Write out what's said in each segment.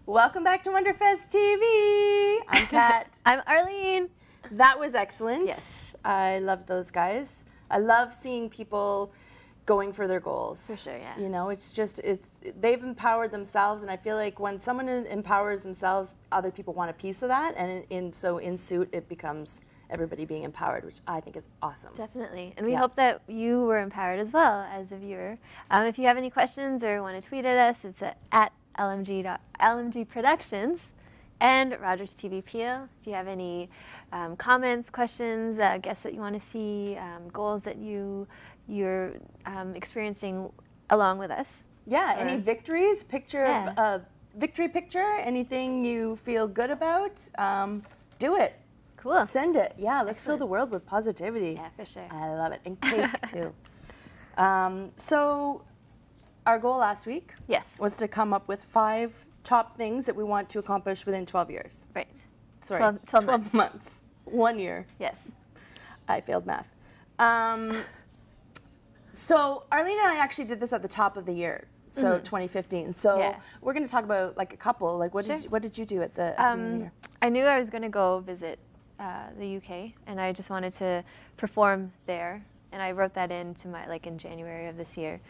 Welcome back to WonderFest TV. I'm Kat. I'm Arlene. That was excellent. Yes. I loved those guys. I love seeing people going for their goals. For sure, yeah. You know, they've empowered themselves, and I feel like when someone empowers themselves, other people want a piece of that, and in Suit, it becomes everybody being empowered, which I think is awesome. Definitely. And we hope that you were empowered as well as a viewer. If you have any questions or want to tweet at us, it's at LMG Productions and Rogers TV Peel. If you have any comments, questions, guests that you want to see, goals that you're experiencing along with us. Yeah, any victories, victory picture, anything you feel good about, do it. Cool. Send it. Yeah, let's fill the world with positivity. Yeah, for sure. I love it. And cake, too. So our goal last week was to come up with 5 top things that we want to accomplish within 12 years. Right. Sorry, 12 months. 1 year. Yes. I failed math. So Arlene and I actually did this at the top of the year, so 2015. So we're going to talk about like a couple. Like what did you do at the beginning of the year? I knew I was going to go visit the UK, and I just wanted to perform there. And I wrote that into in January of this year,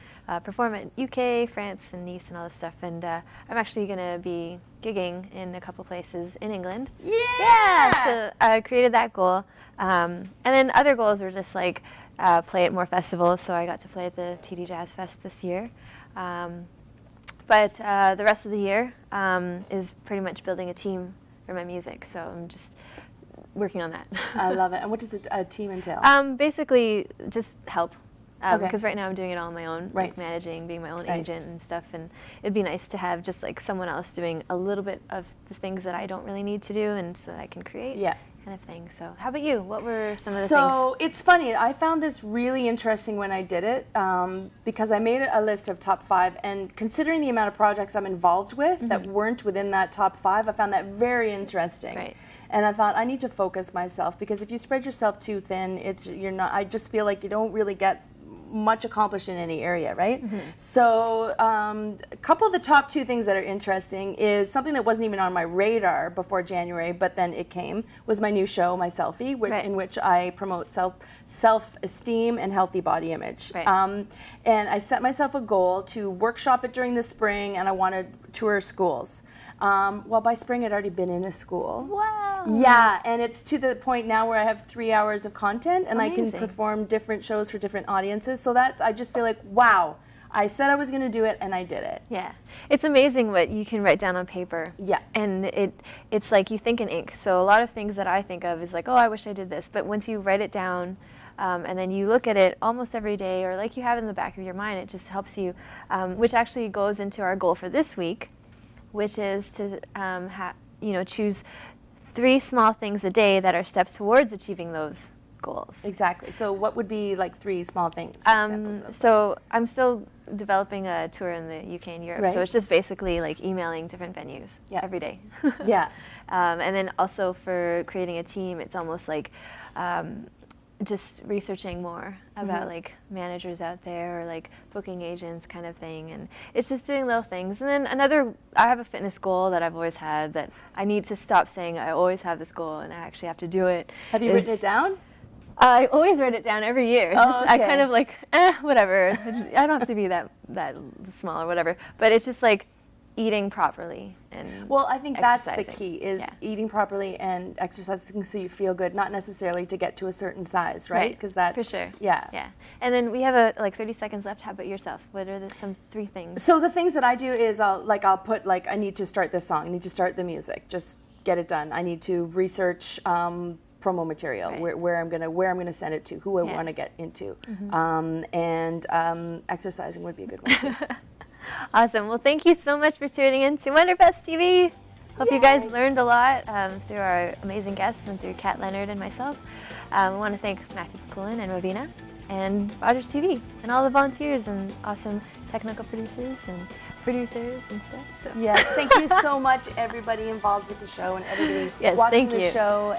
perform at UK, France, and Nice, and all this stuff. And I'm actually going to be gigging in a couple places in England. Yeah! So I created that goal. And then other goals were just play at more festivals. So I got to play at the TD Jazz Fest this year. But the rest of the year is pretty much building a team for my music. So I'm just working on that. I love it. And what does a team entail? Basically, just help. Because right now I'm doing it all on my own, managing, being my own agent and stuff. And it'd be nice to have just someone else doing a little bit of the things that I don't really need to do, and so that I can create. Yeah. Kind of thing. So how about you? What were some of the things? So it's funny. I found this really interesting when I did it because I made a list of top 5, and considering the amount of projects I'm involved with that weren't within that top 5, I found that very interesting. Right. And I thought I need to focus myself, because if you spread yourself too thin, I just feel like you don't really get much accomplished in any area, right? So a couple of the top 2 things that are interesting is something that wasn't even on my radar before January, but then it came, was my new show, My Selfie, in which I promote self-esteem and healthy body image. And I set myself a goal to workshop it during the spring, and I want to tour schools. Well, by spring I'd already been in a school. Wow. Yeah, and it's to the point now where I have 3 hours of content, and I can perform different shows for different audiences. So I just feel like, wow, I said I was going to do it, and I did it. Yeah. It's amazing what you can write down on paper. Yeah. And it's like you think in ink. So a lot of things that I think of is like, oh, I wish I did this. But once you write it down, and then you look at it almost every day, or like you have it in the back of your mind, it just helps you, which actually goes into our goal for this week, which is to choose 3 small things a day that are steps towards achieving those goals. Exactly. So what would be 3 small things? So I'm still developing a tour in the UK and Europe. Right. So it's just basically emailing different venues every day. Yeah. And then also for creating a team, it's almost just researching more about managers out there, or booking agents kind of thing, and it's just doing little things. And then I have a fitness goal that I've always had that I need to stop saying I always have this goal and I actually have to do it. Have you written it down? I always write it down every year. I kind of whatever. I don't have to be that small or whatever, but it's just eating properly and I think that's the key is eating properly and exercising so you feel good, not necessarily to get to a certain size, right? Because that's for sure. Yeah. And then we have 30 seconds left. How about yourself? What are some 3 things? So the things that I do is I'll put I need to start this song. I need to start the music. Just get it done. I need to research promo material, where I'm gonna send it to, who I want to get into, and exercising would be a good one too. Awesome. Well, thank you so much for tuning in to WonderFest TV. Hope you guys learned a lot through our amazing guests and through Kat, Leonard, and myself. I want to thank Matthew Paculan and Ravina and Rogers TV and all the volunteers and awesome technical producers and stuff. So. Yes, thank you so much, everybody involved with the show and everybody watching the show,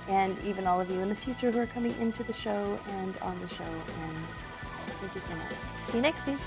and even all of you in the future who are coming into the show and on the show. And thank you so much. See you next week.